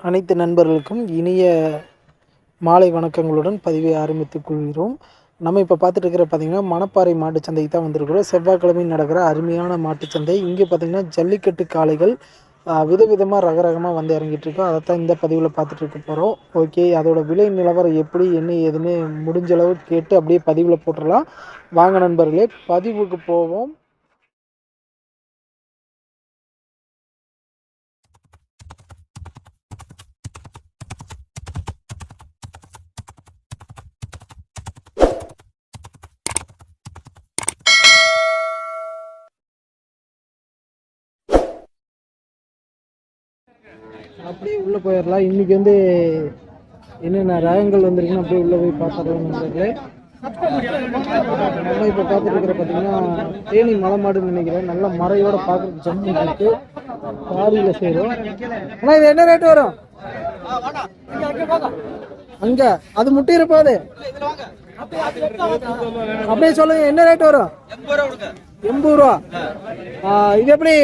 அனைத்து நண்பர்களுக்கும் இனிய மாலை வணக்கங்களுடன் பதிவை ஆரம்பித்துக் கொள்கிறோம். நம்ம இப்போ பார்த்துட்டு இருக்கிற பார்த்திங்கன்னா மணப்பாறை மாட்டுச்சந்தைக்கு தான் வந்திருக்கிறோம். செவ்வாய்க்கிழமை நடக்கிற அருமையான மாட்டுச்சந்தை. இங்கே பார்த்திங்கன்னா ஜல்லிக்கட்டு காளைகள் விதவிதமாக ரகரகமாக வந்து இறங்கிட்டு இருக்கோம். அதைத்தான் இந்த பதிவில் பார்த்துட்டு இருக்க போகிறோம். ஓகே, அதோட விலை நிலவரம் எப்படி என்ன ஏதுன்னு முடிஞ்ச அளவு கேட்டு அப்படியே பதிவில் போட்டுடலாம். வாங்க நண்பர்களே, பதிவுக்கு போவோம். அப்படியே உள்ளே போயிடலாம். இன்றைக்கி வந்து என்னென்ன ரகங்கள் வந்திருக்குன்னு அப்படியே உள்ளே போய் பார்த்துடலாம் நண்பர்களே. நம்ம இப்போ பார்த்துட்டு இருக்கிற பார்த்தீங்கன்னா தேனி மலை மாடுன்னு நினைக்கிறேன். நல்ல மறையோட பார்க்குறதுக்கு ஜம்மு இருக்கு. பாரியில் சேரும். ஆனால் இது என்ன ரேட்டு வரும்? அங்கே அது முட்டி இருப்பாது. அப்படியே சொல்லுங்க, என்ன ரேட் வரும்? 80 ரூபா. இது எப்படி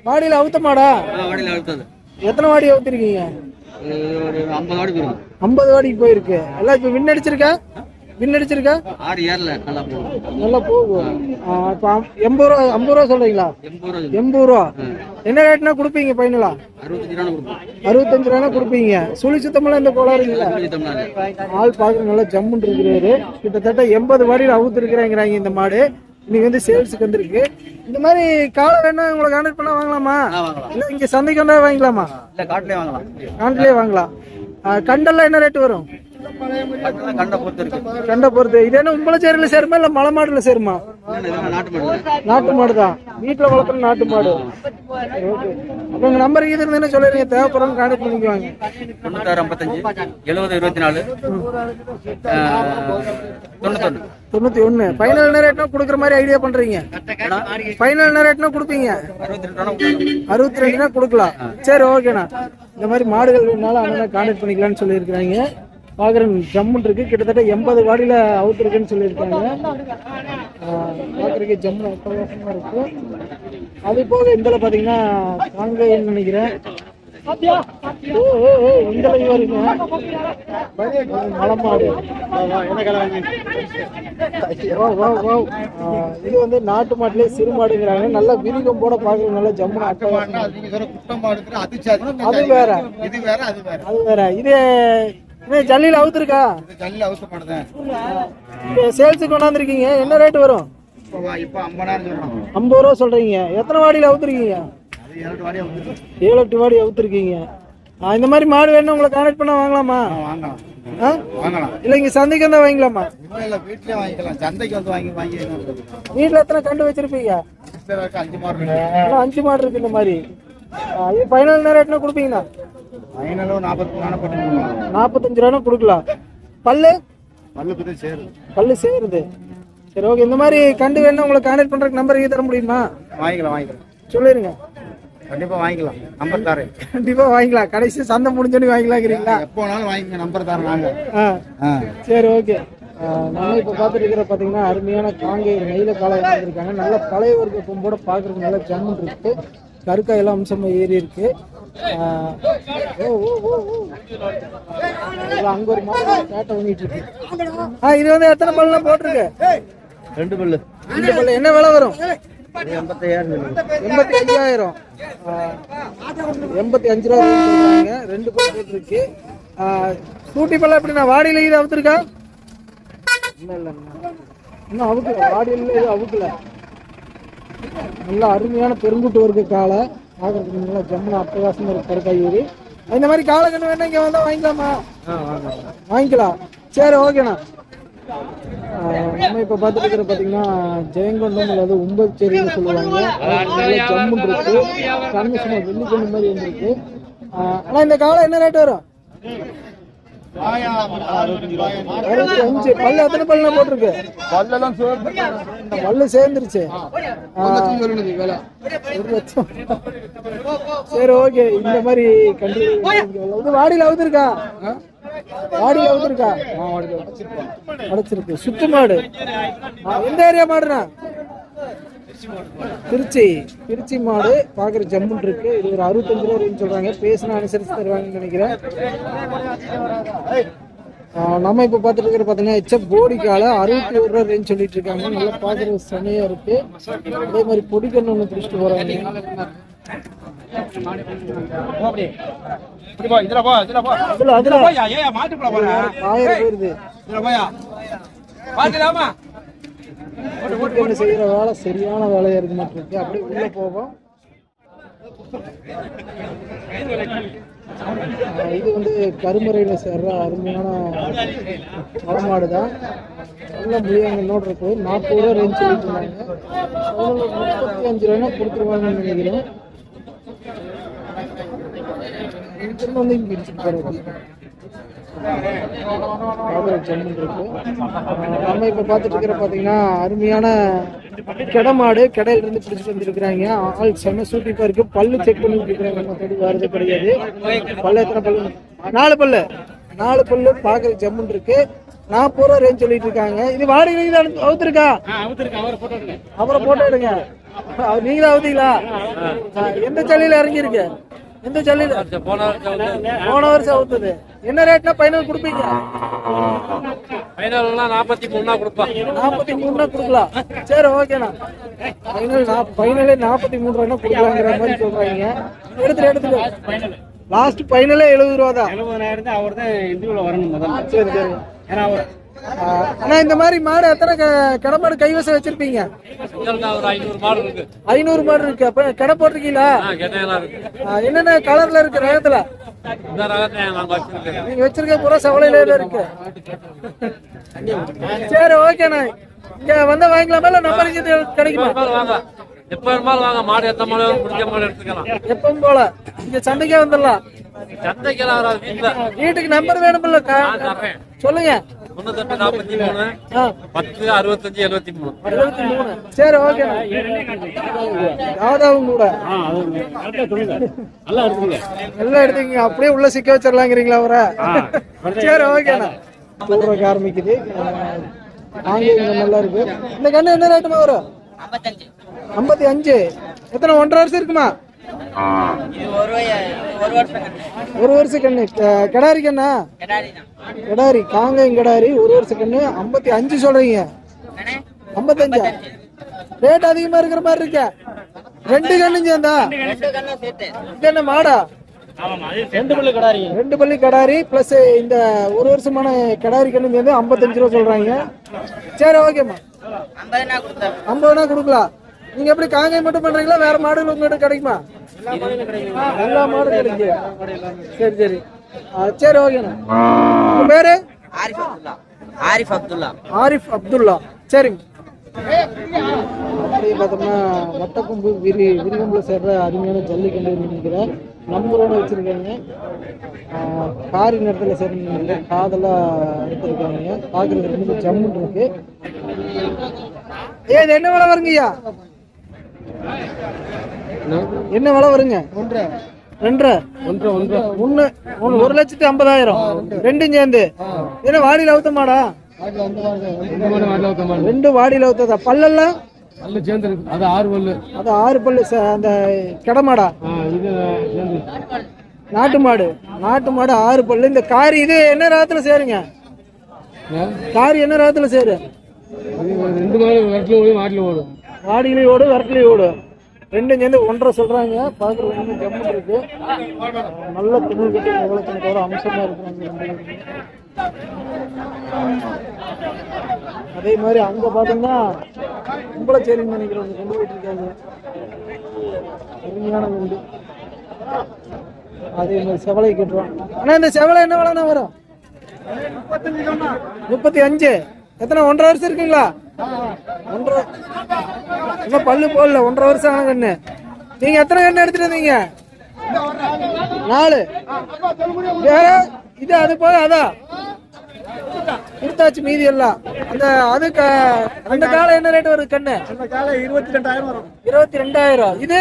மாடியில் அவுத்த மாடா? எத்தனை வாடி அவுத்திருக்கீங்க? 50 வாடிக்கு போயிருக்கு. எல்லாம் இப்போ வின் அடிச்சிருக்கா? நல்லா போகும். இப்போ 80 ரூபா 50 ரூபா சொல்றீங்களா? 80 ரூபா. என்ன ரேட்னா கொடுப்பீங்க? ஃபைனலா 65 ரூபா கொடுப்பீங்க. சுழி சுத்தமெல்லாம் இந்த கோளாறு இல்லை. ஆள் பார்க்குற நல்லா ஜம்முன்னு இருக்கிறாரு. கிட்டத்தட்ட 80 வாடியில் அவுத்துருக்குறேங்கிறாங்க இந்த மாடு. இன்னைக்கு வந்து சேல்ஸுக்கு வந்திருக்கு. இந்த மாதிரி காலை வேணா உங்களை கான்டாக்ட் பண்ணா வாங்கலாமா? இல்லை இங்கே சந்தைக்கு வந்தா வாங்கிக்கலாமா? இல்லை காட்டிலே வாங்கலாம். கண்டெல்லாம் என்ன ரேட்டு வரும்? கண்டை பொறுத்து. இது என்ன உம்பளச்சேரியில் சேருமா இல்லை மலை மாடுல சேருமா? நாட்டு மாடு தான். வீட்டில் வளர்க்குற நாட்டு மாடு. ஓகே, அப்போ உங்கள் நம்பர் இது இருந்ததுன்னு சொல்லிடுங்க. தேவைப்படுறவங்க கான்டாக்ட் பண்ணிக்குவாங்க. 96 70 24 91. ஃபைனல் என்ன ரேட்னா கொடுக்குற மாதிரி ஐடியா பண்றீங்க? ஃபைனல் என்ன ரேட்னா கொடுப்பீங்க? 62 கொடுக்கலாம். சரி, ஓகேண்ணா. இந்த மாதிரி மாடுகள் வேணாலும் அண்ணனை கான்டாக்ட் பண்ணிக்கலாம்னு சொல்லியிருக்கிறாங்க. பார்க்குறேன் ஜம்முன் இருக்கு. கிட்டத்தட்ட 80 வாடியில் அவுத்துருக்குன்னு சொல்லியிருக்காங்க. பார்க்குறதுக்கு ஜம்மு அட்டகாசமாக இருக்கு. அது போக இந்த பார்த்தீங்கன்னா காங்கைன்னு நினைக்கிறேன். இந்த வருங்க மலமாடு. இது வந்து நாட்டு மாட்டிலே சிறு மாடுங்கிறாங்க. நல்லா விரிகம் போட பார்க்குறது நல்லா ஜம்முன்னு அட்டகாசம். அது வேற, அது வேற. இது ஜல்லியில் அவுத்துருக்கா? சேல்ஸுக்கு கொண்டாந்துருக்கீங்க. என்ன ரேட்டு வரும்? 50 ரூபா சொல்றீங்க. எத்தனை வாடியில் அவுத்துருக்கீங்க? 7-8 வாடி அவுத்துருக்கீங்க. இந்த மாதிரி மாடு வேணும் உங்களை கான்டாக்ட் பண்ண வாங்கலாமா? இல்ல இங்க சந்தைக்கு வந்தா வாங்கிக்கலாமா? வீட்டுல எத்தனை கண்டு வச்சிருப்பீங்க? 5 மாடு இருக்கு. இந்த மாதிரி ஃபைனல் என்ன ரேட்னா கொடுப்பீங்கண்ணா? 45 ரூபா கொடுக்கலாம். பல்லு சேருது. சரி, ஓகே. இந்த மாதிரி கண்டு வேணும் உங்களை கான்டாக்ட் பண்றதுக்கு நம்பர் தர முடியுமா? வாங்கிக்கலாம். சொல்லிருங்க. கண்டிப்பா வாங்கிக்கலாம். நம்பர் தரேன். கண்டிப்பா வாங்கிக்கலாம். கடைசி சந்தை முடிஞ்சோன்னு வாங்கிக்கலாங்கிறீங்களா? எப்போ வேணாலும் வாங்கிக்க. நம்பர் தரேன் நாங்க. சரி, ஓகே. நம்ம இப்போ பார்த்துட்டு இருக்கிற பார்த்தீங்கன்னா அருமையான காங்கை நெய்ல காலை வந்துருக்காங்க. நல்ல பழைய வர்க்க கொம்போட பார்க்குறதுக்கு நல்லா ஜம்முன் இருக்கு. கருக்காயெல்லாம் அம்சமாக ஏறி இருக்கு. அங்க ஒரு மாதிரி கேட்ட வாங்கிட்டு இருக்கு. இது வந்து எத்தனை பல்லாம் போட்டிருக்கு? 2 பல்லு. என்ன விலை வரும்? 85,000. 85 ரூபா சொல்றாங்க. 2 பல்லு போட்டிருக்கு. சூட்டி பல்ல எப்படின்னா வாடியில இது அவுத்துருக்கா? இல்ல இன்னும் அவுக்கல. வாடியில இது அவுக்கல. நல்லா அருமையான பெருங்குட்டு வருது காலை. பார்க்கறதுக்கு நல்லா ஜம்முன்னு அட்டகாசமாக இருக்கு. கருக்காயூரி இந்த மாதிரி காலை கண்ணு வேணா இங்கே வந்தால் வாங்கிக்கலாமா? வாங்கிக்கலாம். சரி, ஓகேண்ணா. நம்ம இப்போ பார்த்துட்டு இருக்கிற பார்த்தீங்கன்னா ஜெயங்கொண்டம் அல்லது உம்பச்சேரின்னு சொல்லுவாங்க. ஜம்முன்னு இருக்கு. கண்ணு சும்மா வெள்ளிக்கொண்டு மாதிரி வந்துருக்கு. ஆனால் இந்த காலை என்ன ரேட் வரும்? 65. பல்லு எத்தனை பல்லு போட்டிருக்கு? பல்லு சேர்ந்துருச்சு. 1 லட்சம். சரி, ஓகே. இந்த மாதிரி கண்டிப்பா வாடியில் அவுத்துருக்கா? வாடியில் அவுத்துருக்கா? அடைச்சிருக்கு. சுத்து மாடு. எந்த ஏரியா மாடுண்ணா? திருச்சி மாடு. பாக்குற ஜம்முன் இருக்கு. இது ஒரு 65 ரூபா சொல்றாங்க. பேசினா அனுசரிச்சு தருவாங்கன்னு நினைக்கிறேன். நம்ம இப்ப பாத்துட்டு இருக்கிற பாத்தீங்கன்னா எச்எப் போடிக்கால 61 ரூபா ரேஞ்ச் சொல்லிட்டு இருக்காங்க. நல்லா பாக்குறது செமையா இருக்கு. அதே மாதிரி பொடிக்கண்ணு ஒண்ணு பிடிச்சிட்டு போறாங்க. செய்யற வேலை சரியான வேலையா இருக்கு மட்டும் இருக்கு. அப்படியே உள்ள போவோம். இது வந்து கருமறையில சேர்ற அருமையான வளமாடு தான். நல்ல முடியாங்கன்னோட இருக்கு. 40 ரூபா ரேஞ்ச் சொல்லிட்டு இருந்தாங்க. 35 ரூபா கொடுத்துருவாங்கன்னு நினைக்கிறேன். வந்து இங்க இடிச்சுட்டு போறது இருக்கு. நம்ம இப்ப பாத்துட்டு இருக்கிற பாத்தீங்கன்னா அருமையான கெடமாடு. கடையில இருந்து பிடிச்சிட்டு வந்துருக்காங்க. ஆள் செம சூட்டிப்பா இருக்கு. பல்லு செக் பண்ணிட்டு இருக்காங்க. வருது கிடையாது. பல்லு எத்தனை பல்லு? 4 பல்லு. 4 பல்லு பாக்குற ஜம்முன் இருக்கு. 40 ரூபா ரேஞ்ச் சொல்லிட்டு இருக்காங்க. இது வாடகை அவுத்துருக்கா? அப்புறம் போட்டோ எடுங்க. நீங்க தான் அவுத்தீங்களா? எந்த சல்லியில இறங்கிருக்கு? எந்த சல்லியில? போன வருஷம் அவுத்தது. என்ன ரேட்னா ஃபைனல் கொடுப்பீங்க? ஃபைனல்னா 43 கொடுப்போம். 43 கொடுக்கலாம். சரி ஓகேண்ணா. ஃபைனலே 43 ரூபா கொடுக்கலாங்கிற மாதிரி சொல்றாங்க. எடுத்துட்டு லாஸ்ட் ஃபைனலே 70 ரூபா தான். 70,000 தான். அவர் தான் இந்தியாவில் வரணும் முதல்ல. சரி சரி. ஆனா இந்த மாதிரி மாடு எத்தனை கடமாடு கைவசம் வச்சிருப்பீங்க? ஒரு 500 மாடு இருக்கு. 500 மாடு இருக்கு. அப்ப கடை போட்டிருக்கீங்களா? என்னென்ன கலர்ல இருக்கு ரகத்துல? நீங்க வச்சிருக்க பூரா சவளையில இருக்கு. சரி ஓகேண்ணா. இங்க வந்தா வாங்கிக்கலாமா இல்ல நம்பர் கிடைக்குமா? எப்ப வேணுமாலும் வாங்க. மாடு எத்த மாடு பிடிச்ச மாடு எடுத்துக்கலாம். எப்பவும் போல இங்க சந்தைக்கே வந்துடலாம். சந்தைக்கெல்லாம் வராது. வீட்டுக்கு நம்பர் வேணும்ல? சொல்லுங்க. 343 10 65 73. சரி ஓகே. தாதாவும் கூட நல்லா எடுத்துக்கீங்க. அப்படியே உள்ள சிக்க வச்சிடலாங்கிறீங்களா அவரை? சரி ஓகேண்ணா. தூரக்கு ஆரம்பிக்குது. நல்லா இருக்கு. இந்த கண்ணு என்ன ரேட்டுமா வரும்? 55. எத்தனை 1.5 வருஷம் இருக்குமா? 1 வருஷம் கண்ணு. கடாரி கண்ணா? கடாரி. காங்காயம் கடாரி. 1 வருஷம் கண்ணு. 55 சொல்றீங்க? 55 ரேட் அதிகமா இருக்கிற மாதிரி இருக்க. 2 கண்ணு சேர்ந்தா? இது என்ன மாடா? 2 பல்லு கடாரி பிளஸ் இந்த 1 வருஷமான கடாரி கண்ணு சேர்ந்து 55 ரூபா சொல்றாங்க. சரி ஓகேம்மா. 50 கொடுக்கலாம். நீங்க எப்படி காங்காயம் மட்டும் பண்றீங்களா? வேற மாடுகள் உங்ககிட்ட கிடைக்குமா? எல்லா மாடும் கிடைக்கும். சரி சரி. சரி ஓகேண்ணா. உங்க பேரு? ஆரிஃப் அப்துல்லா. சரிங்க. அப்படியே பார்த்தோம்னா வட்டக்கொம்பு விரிகம்புல சேர்ற அருமையான ஜல்லிக்கண்டு நினைக்கிறேன். நம்பரோட வச்சிருக்காங்க. காரி நேரத்தில் சேர்ந்து காதெல்லாம் எடுத்திருக்காங்க. பார்க்கறது ரொம்ப ஜம்முன்னு இருக்கு. இது என்ன விலை வருங்கய்யா? என்ன விலை வருங்க? 1,50,000. ரெண்டும் சேர்ந்து. என்ன வாடியில் அவுத்த மாடா? 2 வாடியில் அவுத்ததா? பல்லெல்லாம் அது 6 பல்லு. அந்த கிடமாடா? நாட்டு மாடு. 6 பல்லு. இந்த காரி இது என்ன ராகத்துல சேருங்க? காரி என்ன ராகத்துல சேரு? 2 ஓடும். வாடியிலையும் ஓடும், வரட்டிலையும் ஓடும். 2 சேர்ந்து 1.5 சொல்றாங்க. பாக்குறது ரொம்ப ஜம்மு இருக்கு. நல்ல துணி கட்டி எவ்வளவு அம்சமா இருக்கிறாங்க. அதே மாதிரி அங்க பாத்தீங்கன்னா கும்பலச்சேரின்னு நினைக்கிறவங்க கொண்டு போயிட்டு இருக்காங்க. அருமையான உண்டு. அதே மாதிரி செவலை கட்டுறோம். ஆனா இந்த செவலை என்ன விலைனா வரும்? 35. எத்தனை 1.5 வருஷம் இருக்குங்களா? 1.5 இன்னும் பல்லு போடல. 1.5 வருஷம் ஆன கண்ணு. நீங்க எத்தனை கண்ணு எடுத்துட்டு வந்தீங்க? 4. இது அது போக அதான் கொடுத்தாச்சு. மீதி எல்லாம் அந்த அதுக்கு அந்த காலம் என்ன ரேட் வருது கண்ணு? அந்த காலம் 22,000 வரும். 22,000. இது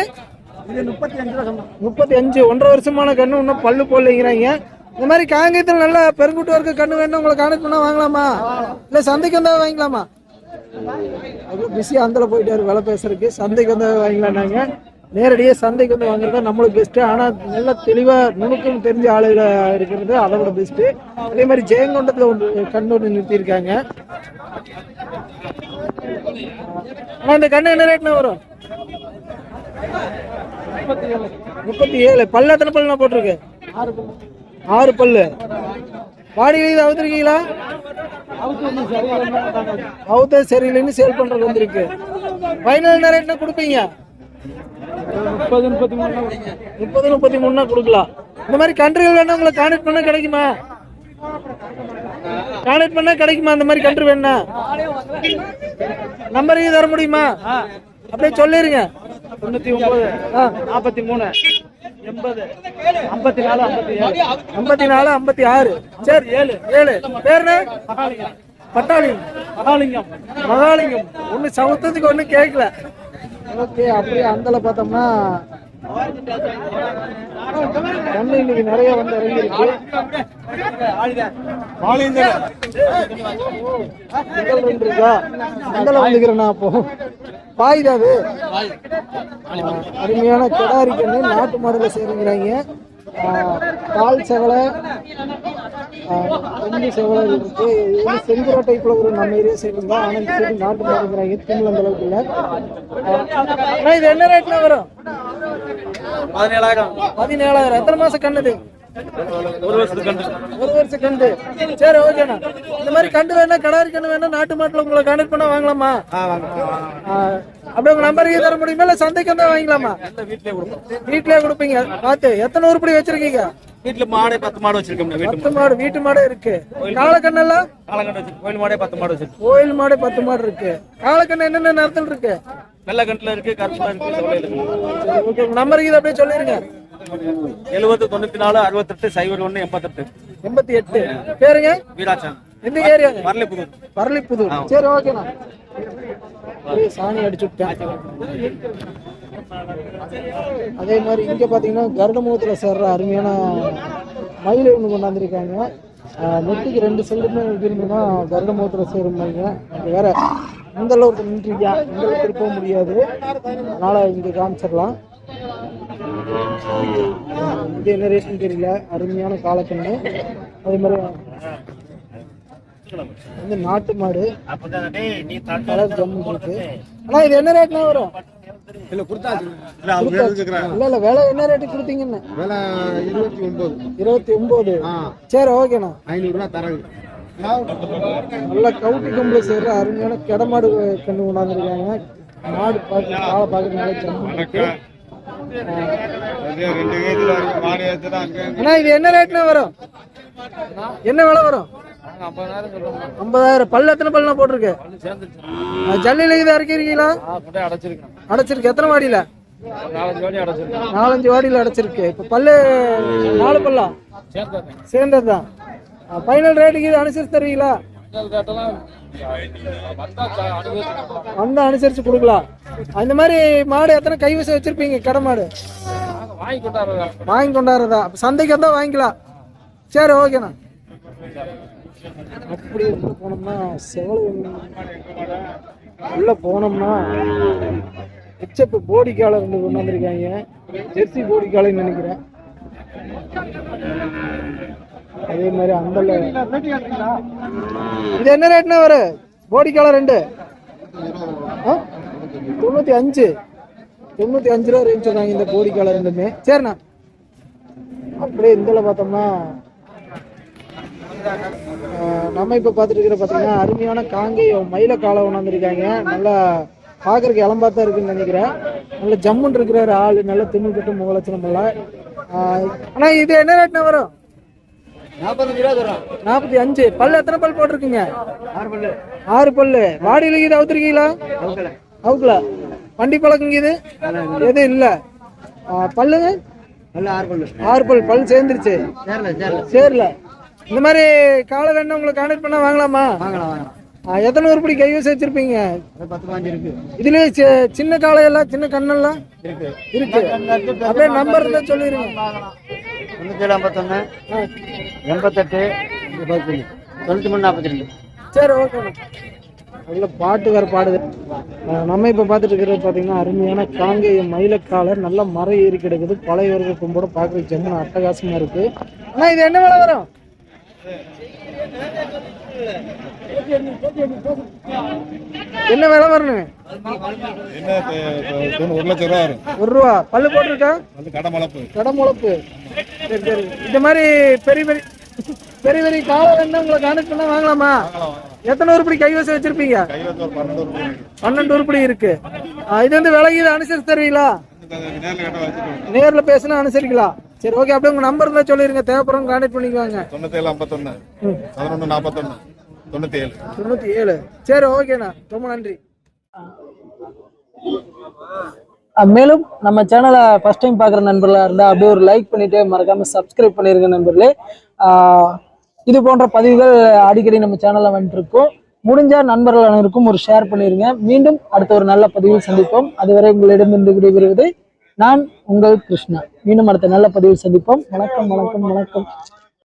35. 1.5 வருஷமான கண்ணு இன்னும் பல்லு போடலைங்கிறாங்க. இந்த மாதிரி காங்கேயத்தில் நல்ல பெருங்குட்டு இருக்க கண்ணு வேணும் உங்களை கான்டெக்ட் பண்ணா வாங்கலாமா இல்ல சந்தைக்கு வந்தா வாங்கிக்கலாமா? பிஸியா அந்தல போயிட்டாரு வேலை பேசுறதுக்கு. சந்தைக்கு வந்தா வாங்கிக்கலாம். நாங்க நேரடியாக சந்தைக்கு வந்து வாங்குறது நம்மளுக்கு பெஸ்ட்டு. ஆனால் நல்லா தெளிவாக நுணுக்கம் தெரிஞ்ச ஆளுகளை இருக்கிறது அதை விட பெஸ்ட்டு. அதே மாதிரி ஜெயங்கொண்டத்தில் ஒன்று கண்ணு நிறுத்தியிருக்காங்க. ஆனால் இந்த கண்ணு என்ன ரேட்னா வரும்? 37. பல்லு எத்தனை பல்லுனா போட்டிருக்கு? 6 பல்லு. பாடி இது அவுத்துருக்கீங்களா? அவுத்த சரியில்லைன்னு சேல் பண்றது வந்திருக்கு. ஃபைனல் என்ன ரேட்னா கொடுப்பீங்க? 30-33 கொடுக்கலாம். இந்த மாதிரி கண்ட்ரிகள் வேணா உங்களை கான்டெக்ட் பண்ண கிடைக்குமா? கான்டெக்ட் பண்ணா கிடைக்குமா? அந்த மாதிரி கண்ட்ரி வேணா நம்பர் தர முடியுமா? அப்படியே சொல்லிருங்க. 99 43 80 54 54 56. சரி 7. பேர் பட்டாளிங்கம். மகாலிங்கம். ஒண்ணு சவுத்தத்துக்கு ஒண்ணு கேட்கல. ஓகே. அப்படியே அந்தல பார்த்தோம்னா கண்ணு இன்னைக்கு நிறைய வந்து இறங்கிருக்கு. அந்தல வந்துக்கிறேன்னா அப்போ பாய்தாது அருமையான கிடாரி கண்ணு நாட்டு மாடுல சேருங்கிறாங்க. கால் செவலை ரெண்டு செவலை இருக்கு. இது செங்குரா டைப்ல ஒரு நம்ம ஏரியா சைடு இருந்தா. ஆனா இந்த சைடு நாட்டு மாடுங்கிறாங்க. திமிழ் அந்த அளவுக்கு இல்ல. இது என்ன ரேட்ல வரும்? 17,000. எத்தனை மாசம் கண்ணுது? 1 வருஷத்துக்கு கண்டு. 1 வருஷம் கண்டு. சரி ஓகேண்ணா. இந்த மாதிரி கண்டு வேணா கடாரி கண்ணு வேணா நாட்டு மாட்டுல உங்களை கான்டெக்ட் பண்ண வாங்கலாமா? அப்படியே உங்க நம்பர் தர முடியுமா இல்ல சந்தைக்கு வந்தா வாங்கிக்கலாமா? வீட்லயே கொடுப்பீங்க. பார்த்து எத்தனை உருப்படி வச்சிருக்கீங்க? வீட்டுல மாடே 10 மாடு வச்சிருக்கோம். 10 மாடு வீட்டு மாடே இருக்கு. காலக்கண்ணெல்லாம் கோயில் மாடே 10 மாடு வச்சிருக்கோம். கோயில் மாடே 10 மாடு இருக்கு. காலக்கண்ணு என்னென்ன நேரத்தில் இருக்கு? வெள்ளை கண்டுல இருக்கு, கருப்புல இருக்கு, செவலையில இருக்கு. ஓகே. நம்பர் அப்படியே சொல்லிருங்க. 70 94 68 01 88. 88. பேருங்க? வீராச்சான். எந்த ஏரியா? வரலிப்புதூர். வரலிப்புதூர். சரி ஓகேண்ணா. சாணி அடிச்சு விட்டேன். அதே மாதிரி இங்க பாத்தீங்கன்னா கருடமுகத்துல சேர்ற அருமையான மயிலை ஒண்ணு கொண்டாந்துருக்காங்க. நெட்டுக்கு 2 செல்லுமே இருந்துன்னா கருடமுகத்துல சேருமாங்க. வேற இந்த அளவுக்கு நின்றுயா இந்த அளவுக்கு இருக்க முடியாது. அதனால இங்க காமிச்சிடலாம். இது என்ன ரேட்னு தெரியல. அருமையான காலக்கண்ணு. அதே மாதிரி வந்து நாட்டு மாடு கலர் ஜம்மு இருக்கு. ஆனா இது என்ன ரேட்னா வரும்? இல்ல வேலை என்ன ரேட்டு கொடுத்தீங்கன்னு? 29. சரி ஓகேண்ணா. 500 ரூபாய் தரேன். நல்லா கவுட்டி கம்பளை சேர்ற அருமையான கிடமாடு கண்ணு கொண்டாந்துருக்காங்க. மாடு பார்க்க காலை பார்க்க நல்லா ஜம்மு இருக்கு. அண்ணா இது என்ன ரேட்னா வரும்? என்ன விலை வரும்? 50,000. பல்லு எத்தனை பல்லுனா போட்டிருக்கு? ஜல்லில இது இறக்கிருக்கீங்களா? அடைச்சிருக்கு. எத்தனை வாடியில? 4-5 வாடியில அடைச்சிருக்கு. இப்ப பல்லு 4 பல்லா சேர்ந்ததுதான். ஃபைனல் ரேட்டுக்கு இது அனுசரிச்சு தருவீங்களா? அந்த அனுசரிச்சு கொடுக்கலாம். அந்த மாதிரி மாடு எத்தனை கைவசம் வச்சிருப்பீங்க? கடை மாடு வாங்கி கொண்டாடுறதா? சந்தைக்கு வந்தா வாங்கிக்கலாம். சரி ஓகேண்ணா. அப்படி உள்ள போனோம்னா செவலை உள்ள போனோம்னா ஹெச்எப் போடிக்கால 2 கொண்டு வந்திருக்காங்க. ஜெர்சி போடிக்காலைன்னு நினைக்கிறேன். அதே மாதிரி அந்தல இது என்ன ரேட்னா வரும்? போடிக்கால 2 95 ரூபா ரேஞ்ச் சொன்னாங்க இந்த போடிக்கால 2மே. சரிண்ணா. அப்படியே இந்தல பார்த்தோம்னா நம்ம இப்ப பார்த்துட்டு இருக்கிற பார்த்தீங்கன்னா அருமையான காங்கேயம் மயில காலை கொண்டாந்துருக்காங்க. நல்லா பார்க்கறதுக்கு இளம்பாத்தான் இருக்குன்னு நினைக்கிறேன். நல்ல ஜம்முன்னு இருக்கிற ஆளு. நல்ல திமிழ் கட்டு முகலட்சணம் எல்லாம். ஆனா இது என்ன ரேட்னா வரும்? 45 ரூபா தரும். 45. பல்லு எத்தனை பல் போட்டிருக்கீங்க? 6 பல்லு. வாடியில இது அவுத்துருக்கீங்களா? அவுக்கல. வண்டி பழக்குங்க இது எதுவும் இல்ல. பல்லுங்க 6 பல். பல் சேர்ந்துருச்சு. சேர்ல. இந்த மாதிரி காலை வேணா உங்களை கான்டெக்ட் பண்ணா வாங்கலாமா? எத்தனை உருப்படி கைவசம் வச்சிருப்பீங்க? 10-15 இருக்கு. இதுலயே சின்ன காளையெல்லாம் சின்ன கண்ணெல்லாம் இருக்கு. அப்படியே நம்பர் இருந்தா சொல்லிருங்க. 57 51 88 93 42. சரி ஓகேண்ணா. நல்ல பாட்டு வேறு பாடுது. நம்ம இப்போ பார்த்துட்டு இருக்கிறது பார்த்தீங்கன்னா அருமையான காங்கேய மயிலக்காலர், நல்ல மரம் ஏறி கிடக்குது. பழைய வர்க்க கொம்போட பார்க்குற ஜம்முன்னு அட்டகாசமாக இருக்கு. அண்ணா இது என்ன விலை வரும்? என்ன விலை வரணும்? ₹1 ரூபா. பல்லு போட்டிருக்கா? கடை முளப்பு. சரி சரி. இந்த மாதிரி பெரிய பெரிய பெரிய பெரிய காலம் என்ன உங்களை கான்டெக்ட் பண்ணா வாங்கலாமா? எத்தனை உருப்படி கைவசம் வச்சிருப்பீங்க? 12 உருப்படி இருக்கு. இது வந்து விலைக்கு அனுசரிச்சு தருவீங்களா? நேர்ல பேசினா அனுசரிக்கலாம். சரி ஓகே. அப்படியே உங்க நம்பர் தான் சொல்லிருங்க, தேவைப்படுறவங்க கான்டெக்ட் பண்ணிக்குவாங்க. 97 51 11 41 97 97. சரி ஓகேண்ணா, ரொம்ப நன்றி. மேலும் நம்ம சேனலை ஃபர்ஸ்ட் டைம் பார்க்குற நண்பர்களாக இருந்தால் அப்படியே ஒரு லைக் பண்ணிட்டு மறக்காம சப்ஸ்கிரைப் பண்ணிருங்க நண்பர்களே. இது போன்ற பதிவுகள் அடிக்கடி நம்ம சேனலில் வந்துட்டு இருக்கோம். முடிஞ்ச நண்பர்கள் அனைவருக்கும் ஒரு ஷேர் பண்ணிருங்க. மீண்டும் அடுத்த ஒரு நல்ல பதிவில் சந்திப்போம். அதுவரை உங்களிடமிருந்து விடைபெறுவது நான் உங்கள் கிருஷ்ணா. மீண்டும் அடுத்த நல்ல பதிவில் சந்திப்போம். வணக்கம் வணக்கம் வணக்கம்.